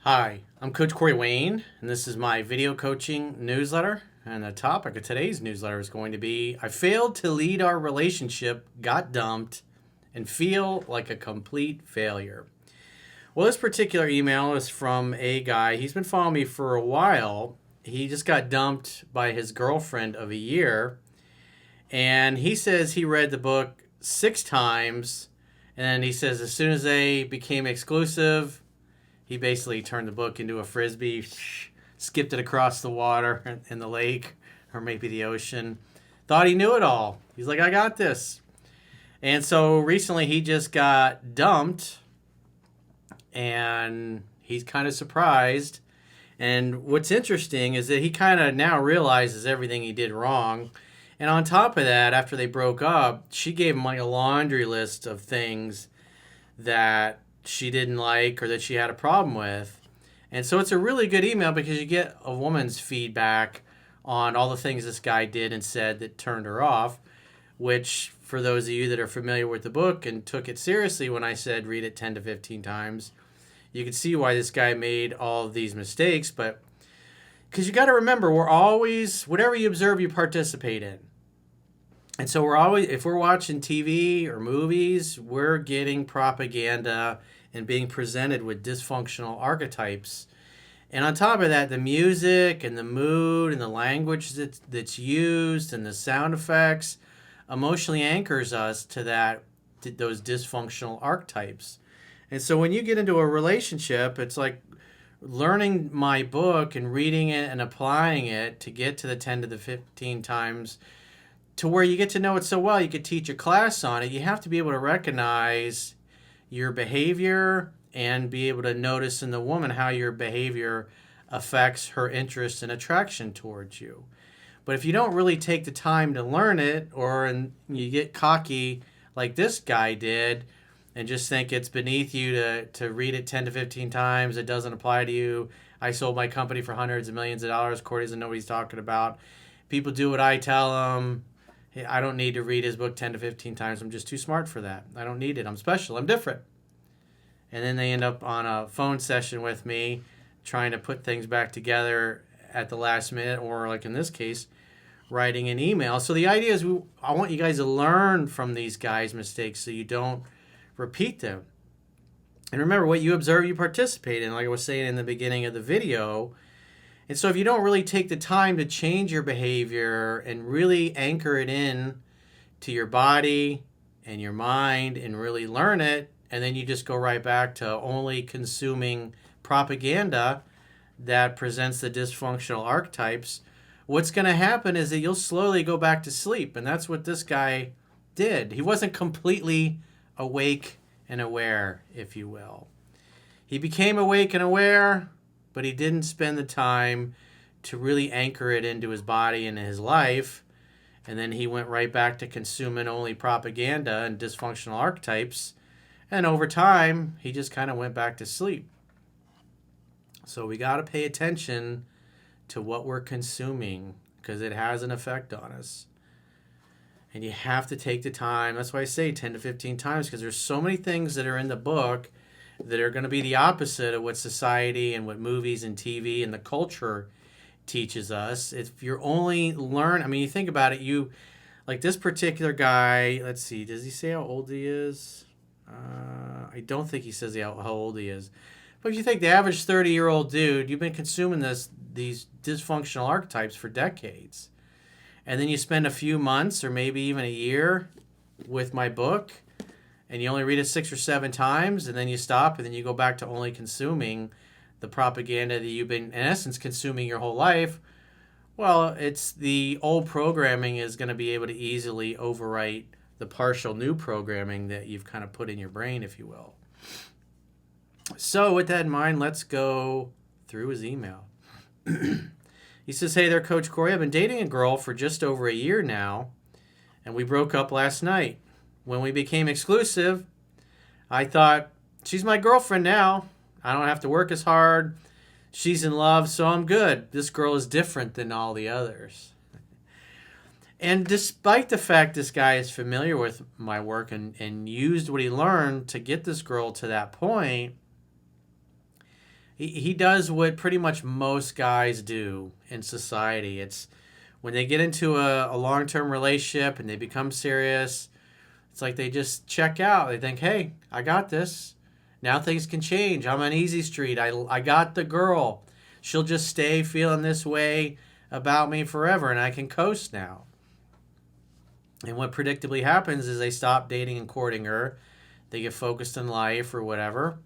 Hi, I'm Coach Corey Wayne, and this is my video coaching newsletter. And the topic of today's newsletter is going to be I failed to lead our relationship, got dumped, and feel like a complete failure. Well, this particular email is from a guy. He's been following me for a while. He just got dumped by his girlfriend of a year. And he says he read the book 6 times. And he says as soon as they became exclusive, he basically turned the book into a frisbee, skipped it across the water in the lake or maybe the ocean. Thought he knew it all. He's like, I got this. And so recently he just got dumped and he's kind of surprised. And what's interesting is that he kind of now realizes everything he did wrong. And on top of that, after they broke up, she gave him like a laundry list of things that she didn't like or that she had a problem with. And so it's a really good email because you get a woman's feedback on all the things this guy did and said that turned her off, which for those of you that are familiar with the book and took it seriously when I said read it 10 to 15 times, you can see why this guy made all of these mistakes. But because you got to remember, we're always, whatever you observe, you participate in. And so we're always, if we're watching TV or movies, we're getting propaganda and being presented with dysfunctional archetypes. And on top of that, the music and the mood and the language that's used and the sound effects emotionally anchors us to those dysfunctional archetypes. And so when you get into a relationship, it's like learning my book and reading it and applying it to get to the 10 to the 15 times to where you get to know it so well you could teach a class on it. You have to be able to recognize your behavior and be able to notice in the woman how your behavior affects her interest and attraction towards you. But if you don't really take the time to learn it, you get cocky like this guy did and just think it's beneath you to read it 10 to 15 times, it doesn't apply to you. I sold my company for hundreds of millions of dollars. Corey doesn't know what he's talking about. People do what I tell them. Hey, I don't need to read his book 10 to 15 times. I'm just too smart for that. I don't need it. I'm special. I'm different. And then they end up on a phone session with me trying to put things back together at the last minute, or like in this case, writing an email. So the idea is I want you guys to learn from these guys' mistakes so you don't repeat them. And remember, what you observe, you participate in, like I was saying in the beginning of the video. And so if you don't really take the time to change your behavior and really anchor it in to your body and your mind and really learn it, and then you just go right back to only consuming propaganda that presents the dysfunctional archetypes, what's going to happen is that you'll slowly go back to sleep. And that's what this guy did. He wasn't completely awake and aware, if you will. He became awake and aware, but he didn't spend the time to really anchor it into his body and his life. And then he went right back to consuming only propaganda and dysfunctional archetypes. And over time, he just kind of went back to sleep. So we got to pay attention to what we're consuming because it has an effect on us. And you have to take the time. That's why I say 10 to 15 times, because there's so many things that are in the book that are going to be the opposite of what society and what movies and TV and the culture teaches us. If you're only you think about it, like this particular guy, let's see, does he say how old he is? I don't think he says how old he is. But if you think the average 30-year-old dude, you've been consuming these dysfunctional archetypes for decades. And then you spend a few months or maybe even a year with my book, and you only read it 6 or 7 times, and then you stop, and then you go back to only consuming the propaganda that you've been, in essence, consuming your whole life. Well, it's the old programming is going to be able to easily overwrite the partial new programming that you've kind of put in your brain, if you will. So with that in mind, let's go through his email. He says, hey there, Coach Corey. I've been dating a girl for just over a year now, and we broke up last night. When we became exclusive, I thought, she's my girlfriend now. I don't have to work as hard. She's in love, so I'm good. This girl is different than all the others. And despite the fact this guy is familiar with my work and used what he learned to get this girl to that point, he does what pretty much most guys do in society. It's when they get into a long-term relationship and they become serious, it's like they just check out. They think, hey, I got this. Now things can change. I'm on easy street. I got the girl. She'll just stay feeling this way about me forever, and I can coast now. And what predictably happens is they stop dating and courting her. They get focused in life or whatever.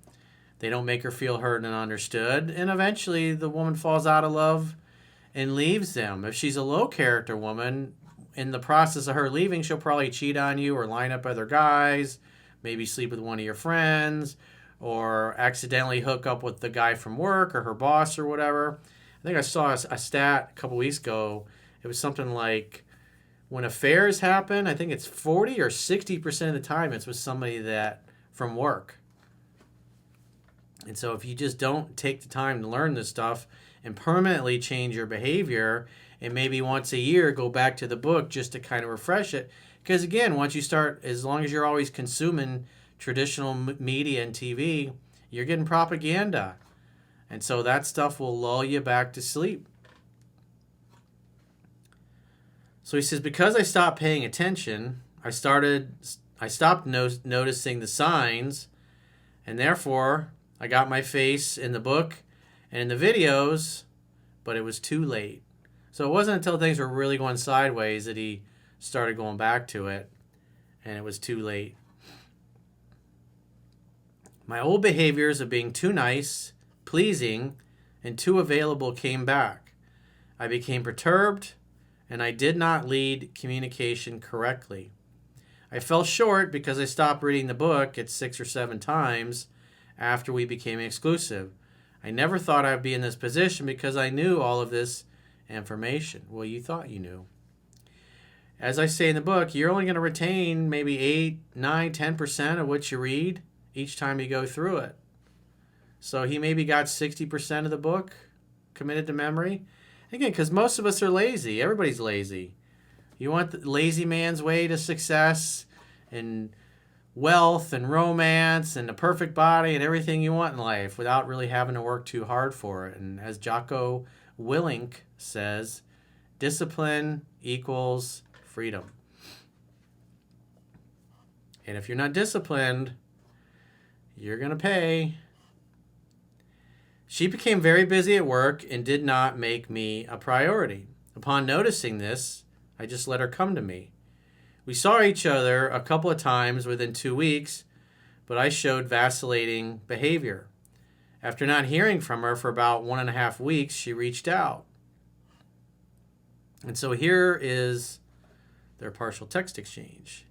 They don't make her feel heard and understood. And eventually the woman falls out of love and leaves them. If she's a low character woman, in the process of her leaving, she'll probably cheat on you or line up other guys, maybe sleep with one of your friends, or accidentally hook up with the guy from work or her boss or whatever. I think I saw a stat a couple weeks ago. It was something like when affairs happen, I think it's 40 or 60% of the time it's with somebody that from work. And so if you just don't take the time to learn this stuff and permanently change your behavior, and maybe once a year go back to the book just to kind of refresh it. Because again, once you start, as long as you're always consuming traditional media and TV, you're getting propaganda. And so that stuff will lull you back to sleep. So he says, because I stopped paying attention, I stopped noticing the signs, and therefore I got my face in the book and in the videos, but it was too late. So it wasn't until things were really going sideways that he started going back to it, and it was too late. My old behaviors of being too nice, pleasing, and too available came back. I became perturbed, and I did not lead communication correctly. I fell short because I stopped reading the book at 6 or 7 times after we became exclusive. I never thought I'd be in this position because I knew all of this information. Well, you thought you knew. As I say in the book, you're only going to retain maybe 8, 9, 10% of what you read each time you go through it. So he maybe got 60% of the book committed to memory. Again, because most of us are lazy. Everybody's lazy. You want the lazy man's way to success and wealth and romance and the perfect body and everything you want in life without really having to work too hard for it. And as Jocko Willink says, discipline equals freedom. And if you're not disciplined, you're going to pay. She became very busy at work and did not make me a priority. Upon noticing this, I just let her come to me. We saw each other a couple of times within 2 weeks, but I showed vacillating behavior. After not hearing from her for about 1.5 weeks, she reached out. And so here is their partial text exchange.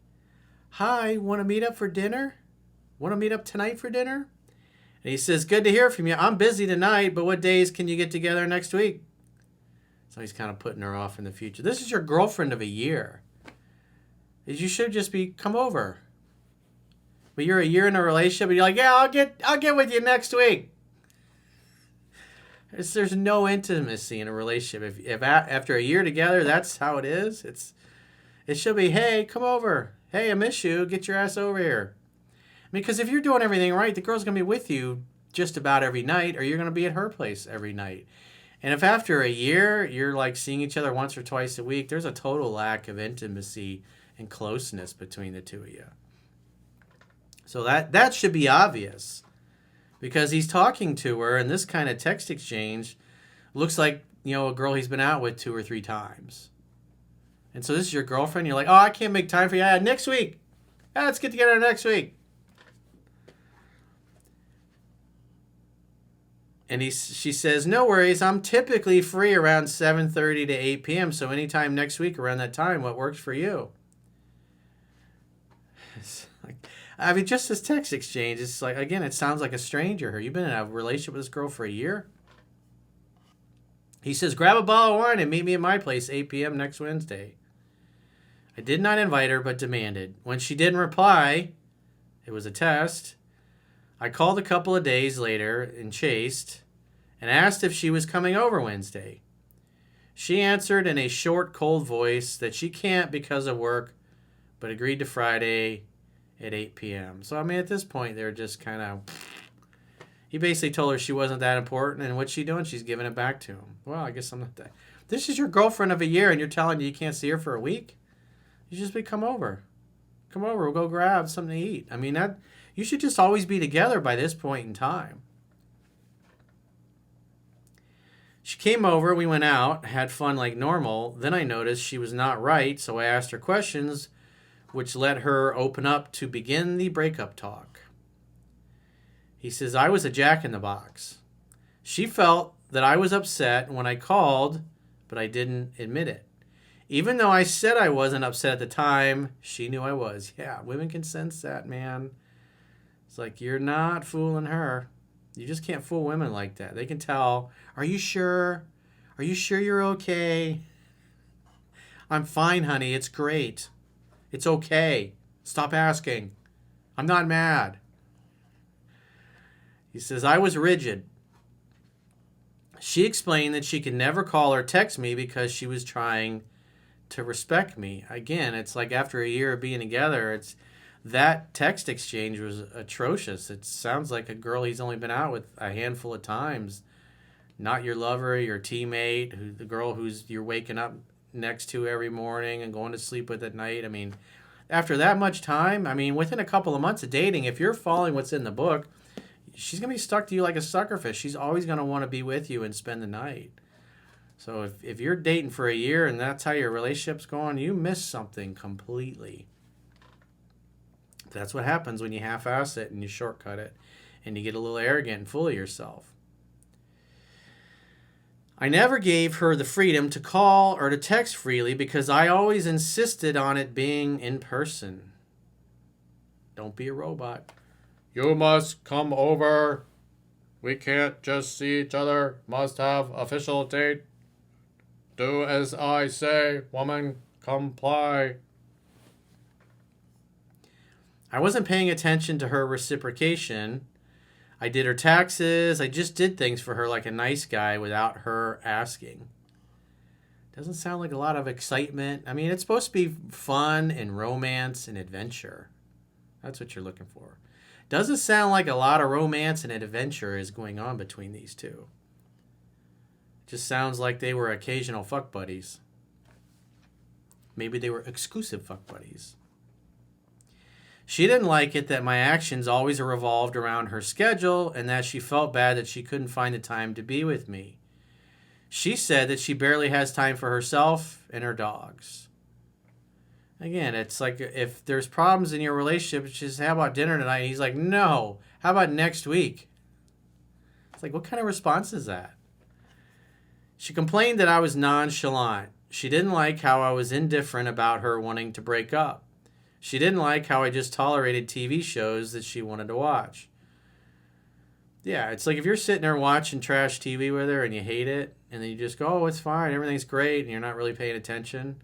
Hi, want to meet up for dinner? Want to meet up tonight for dinner? And he says, good to hear from you. I'm busy tonight, but what days can you get together next week? So he's kind of putting her off in the future. This is your girlfriend of a year. You should just come over. But you're a year in a relationship and you're like, yeah, I'll get with you next week. There's no intimacy in a relationship. If after a year together, that's how it is. It should be, hey, come over. Hey, I miss you. Get your ass over here. Because if you're doing everything right, the girl's going to be with you just about every night, or you're going to be at her place every night. And if after a year you're like seeing each other once or twice a week, there's a total lack of intimacy and closeness between the two of you. So that should be obvious, because he's talking to her, and this kind of text exchange looks like, a girl he's been out with 2 or 3 times. And so this is your girlfriend. You're like, oh, I can't make time for you. Next week. Let's get together next week. And she says, no worries, I'm typically free around 7:30 to 8 p.m., so anytime next week around that time, what works for you? Just this text exchange, it's like, again, it sounds like a stranger. You've been in a relationship with this girl for a year? He says, grab a bottle of wine and meet me at my place 8 p.m. next Wednesday. I did not invite her, but demanded. When she didn't reply, it was a test. I called a couple of days later and chased and asked if she was coming over Wednesday. She answered in a short, cold voice that she can't because of work, but agreed to Friday at 8 p.m. So, at this point, they're just kind of... He basically told her she wasn't that important, and what's she doing? She's giving it back to him. Well, I guess I'm not that. This is your girlfriend of a year, and you're telling you can't see her for a week? You just be, come over. Come over, we'll go grab something to eat. I mean, that you should just always be together by this point in time. She came over, we went out, had fun like normal. Then I noticed she was not right, so I asked her questions, which let her open up to begin the breakup talk. He says, I was a jack-in-the-box. She felt that I was upset when I called, but I didn't admit it. Even though I said I wasn't upset at the time, she knew I was. Yeah, women can sense that, man. It's like, you're not fooling her. You just can't fool women like that. They can tell, are you sure? Are you sure you're okay? I'm fine, honey. It's great. It's okay. Stop asking. I'm not mad. He says, I was rigid. She explained that she could never call or text me because she was trying to respect me. Again, it's like after a year of being together, that text exchange was atrocious. It sounds like a girl he's only been out with a handful of times. Not your lover, your teammate, the girl who's you're waking up next to every morning and going to sleep with at night. I mean, after that much time, I mean, within a couple of months of dating, if you're following what's in the book, she's going to be stuck to you like a suckerfish. She's always going to want to be with you and spend the night. So if you're dating for a year and that's how your relationship's going, you miss something completely. That's what happens when you half-ass it and you shortcut it and you get a little arrogant and full of yourself. I never gave her the freedom to call or to text freely because I always insisted on it being in person. Don't be a robot. You must come over. We can't just see each other. Must have official date. Do as I say, woman. Comply. I wasn't paying attention to her reciprocation. I did her taxes. I just did things for her like a nice guy without her asking. Doesn't sound like a lot of excitement. I mean, it's supposed to be fun and romance and adventure. That's what you're looking for. Doesn't sound like a lot of romance and adventure is going on between these two. Just sounds like they were occasional fuck buddies. Maybe they were exclusive fuck buddies. She didn't like it that my actions always revolved around her schedule and that she felt bad that she couldn't find the time to be with me. She said that she barely has time for herself and her dogs. Again, it's like if there's problems in your relationship, it's just, how about dinner tonight? And he's like, no. How about next week? It's like, what kind of response is that? She complained that I was nonchalant. She didn't like how I was indifferent about her wanting to break up. She didn't like how I just tolerated TV shows that she wanted to watch. Yeah, it's like if you're sitting there watching trash TV with her and you hate it, and then you just go, oh, it's fine, everything's great, and you're not really paying attention.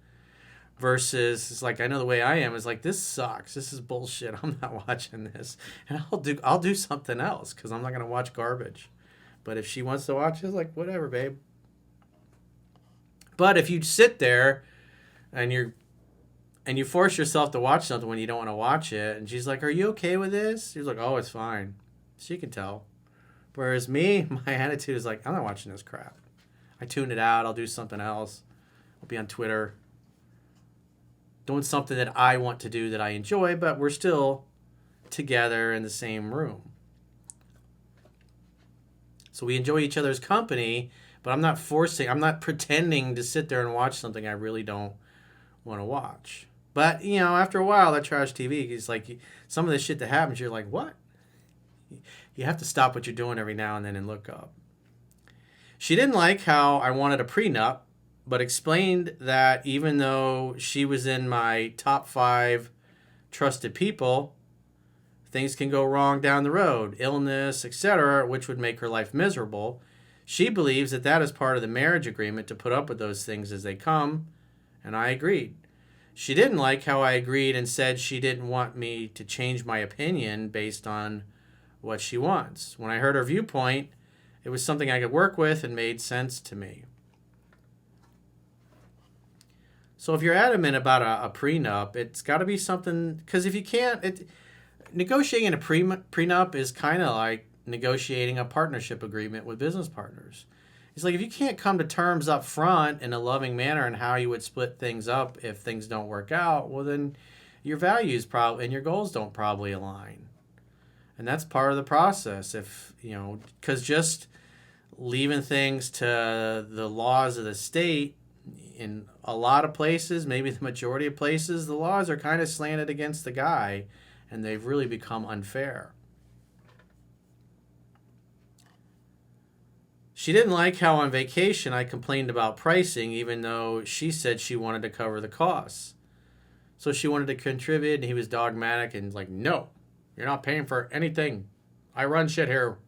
Versus, it's like, I know the way I am, is like, this sucks. This is bullshit. I'm not watching this. And I'll do something else because I'm not going to watch garbage. But if she wants to watch it, it's like, whatever, babe. But if you sit there and you force yourself to watch something when you don't want to watch it, and she's like, are you okay with this? You're like, oh, it's fine. She can tell. Whereas me, my attitude is like, I'm not watching this crap. I tune it out. I'll do something else. I'll be on Twitter doing something that I want to do that I enjoy, but we're still together in the same room. So we enjoy each other's company, but I'm not pretending to sit there and watch something I really don't want to watch. But, you know, after a while, that trash TV is like, some of the shit that happens, you're like, what? You have to stop what you're doing every now and then and look up. She didn't like how I wanted a prenup, but explained that even though she was in my top 5 trusted people, things can go wrong down the road, illness, etc., which would make her life miserable. She believes that that is part of the marriage agreement to put up with those things as they come, and I agreed. She didn't like how I agreed and said she didn't want me to change my opinion based on what she wants. When I heard her viewpoint, it was something I could work with and made sense to me. So if you're adamant about a prenup, it's got to be something, because if you can't, negotiating a prenup is kind of like negotiating a partnership agreement with business partners. It's like if you can't come to terms up front in a loving manner and how you would split things up if things don't work out, well then your values probably and your goals don't probably align. And that's part of the process. If, because just leaving things to the laws of the state, in a lot of places, maybe the majority of places, the laws are kind of slanted against the guy and they've really become unfair. She didn't like how on vacation I complained about pricing, even though she said she wanted to cover the costs. So she wanted to contribute, and he was dogmatic and like, no, you're not paying for anything. I run shit here.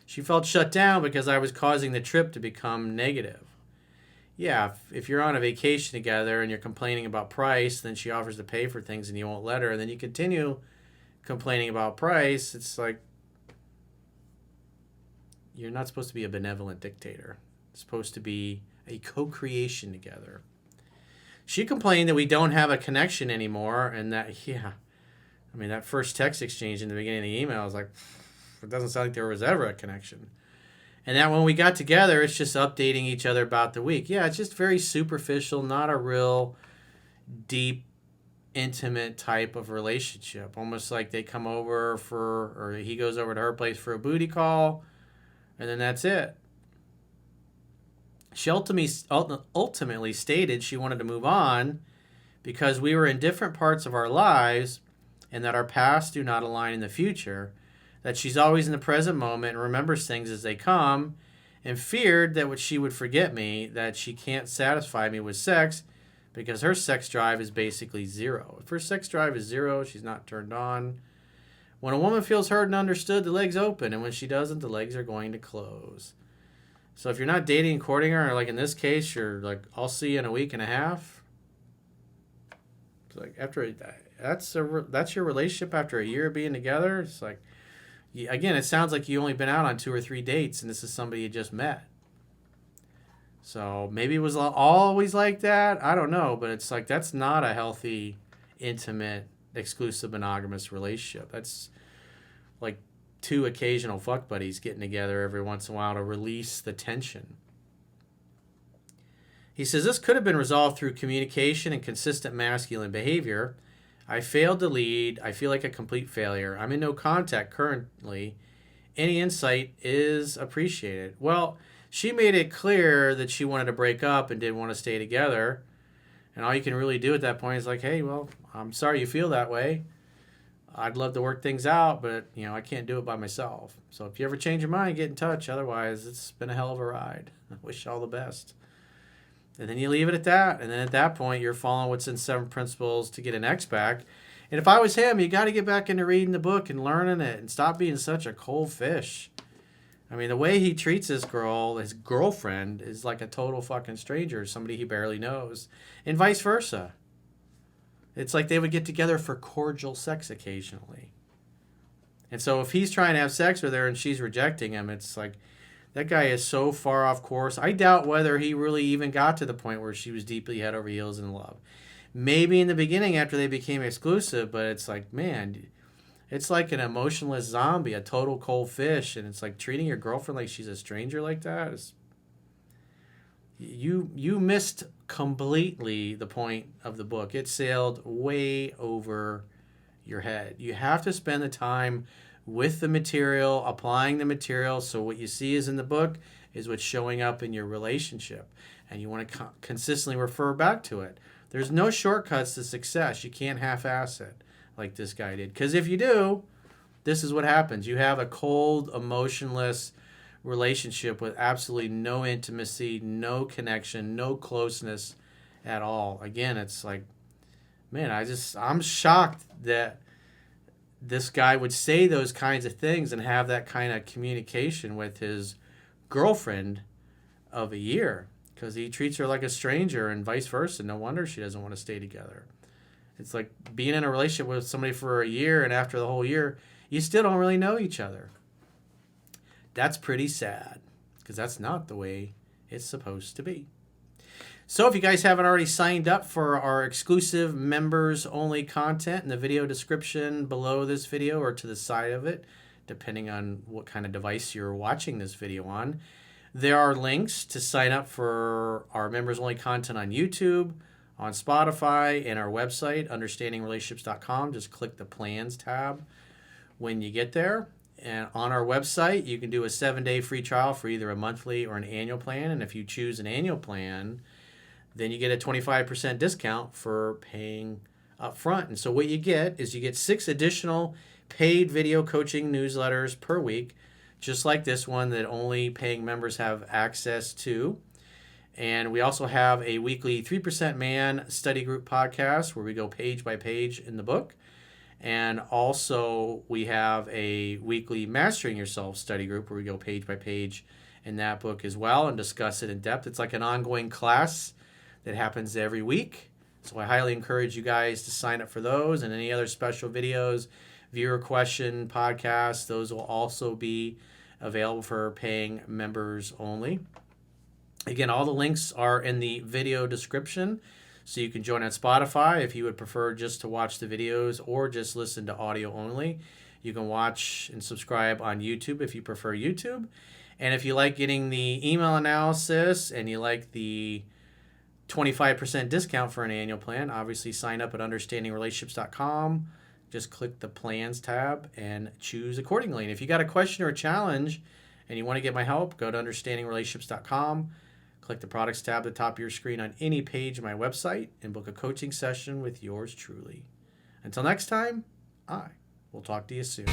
She felt shut down because I was causing the trip to become negative. Yeah, if you're on a vacation together and you're complaining about price, then she offers to pay for things and you won't let her, and then you continue complaining about price, it's like, you're not supposed to be a benevolent dictator. It's supposed to be a co-creation together. She complained that we don't have a connection anymore, and that, that first text exchange in the beginning of the email was like, it doesn't sound like there was ever a connection. And that when we got together, it's just updating each other about the week. Yeah, it's just very superficial, not a real deep, intimate type of relationship. Almost like they come over or he goes over to her place for a booty call, and then that's it. She ultimately stated she wanted to move on because we were in different parts of our lives and that our paths do not align in the future, that she's always in the present moment and remembers things as they come, and feared that she would forget me, that she can't satisfy me with sex because her sex drive is basically zero. If her sex drive is zero, she's not turned on. When a woman feels heard and understood, the legs open, and when she doesn't, the legs are going to close. So if you're not dating and courting her, or like in this case, you're like, I'll see you in a week and a half. It's like that's your relationship after a year of being together. It's like, again, it sounds like you only been out on 2 or 3 dates, and this is somebody you just met. So maybe it was always like that. I don't know, but it's like that's not a healthy, intimate, exclusive monogamous relationship. That's like 2 occasional fuck buddies getting together every once in a while to release the tension. He says this could have been resolved through communication and consistent masculine behavior. I failed to lead. I feel like a complete failure. I'm in no contact currently. Any insight is appreciated. Well, she made it clear that she wanted to break up and didn't want to stay together. And all you can really do at that point is like, hey, well, I'm sorry you feel that way. I'd love to work things out, but, I can't do it by myself. So if you ever change your mind, get in touch. Otherwise, it's been a hell of a ride. I wish you all the best. And then you leave it at that. And then at that point, you're following what's in 7 Principles to Get an Ex Back. And if I was him, you got to get back into reading the book and learning it and stop being such a cold fish. I mean, the way he treats this girl, his girlfriend, is like a total fucking stranger, somebody he barely knows. And vice versa. It's like they would get together for cordial sex occasionally. And so if he's trying to have sex with her and she's rejecting him, it's like, that guy is so far off course. I doubt whether he really even got to the point where she was deeply head over heels in love. Maybe in the beginning after they became exclusive, but it's like, man, it's like an emotionless zombie, a total cold fish, and it's like treating your girlfriend like she's a stranger like that. You missed completely the point of the book. It sailed way over your head. You have to spend the time with the material, applying the material, so what you see is in the book is what's showing up in your relationship, and you want to consistently refer back to it. There's no shortcuts to success. You can't half-ass it like this guy did, because if you do, this is what happens. You have a cold, emotionless relationship with absolutely no intimacy, no connection, no closeness at all. Again, it's like, man, I'm shocked that this guy would say those kinds of things and have that kind of communication with his girlfriend of a year, because he treats her like a stranger and vice versa. No wonder she doesn't want to stay together. It's like being in a relationship with somebody for a year, and after the whole year, you still don't really know each other. That's pretty sad, because that's not the way it's supposed to be. So if you guys haven't already signed up for our exclusive members-only content in the video description below this video or to the side of it, depending on what kind of device you're watching this video on. There are links to sign up for our members-only content on YouTube, on Spotify, and our website, understandingrelationships.com. Just click the Plans tab when you get there. And on our website, you can do a 7-day free trial for either a monthly or an annual plan. And if you choose an annual plan, then you get a 25% discount for paying up front. And so what you get is you get 6 additional paid video coaching newsletters per week, just like this one that only paying members have access to. And we also have a weekly 3% Man study group podcast where we go page by page in the book. And also we have a weekly Mastering Yourself study group where we go page by page in that book as well and discuss it in depth. It's like an ongoing class that happens every week. So I highly encourage you guys to sign up for those and any other special videos, viewer question podcasts. Those will also be available for paying members only. Again, all the links are in the video description. So you can join on Spotify if you would prefer just to watch the videos or just listen to audio only. You can watch and subscribe on YouTube if you prefer YouTube. And if you like getting the email analysis and you like the 25% discount for an annual plan, obviously sign up at understandingrelationships.com. Just click the Plans tab and choose accordingly. And if you got a question or a challenge and you want to get my help, go to understandingrelationships.com. Click the Products tab at the top of your screen on any page of my website and book a coaching session with yours truly. Until next time, I will talk to you soon.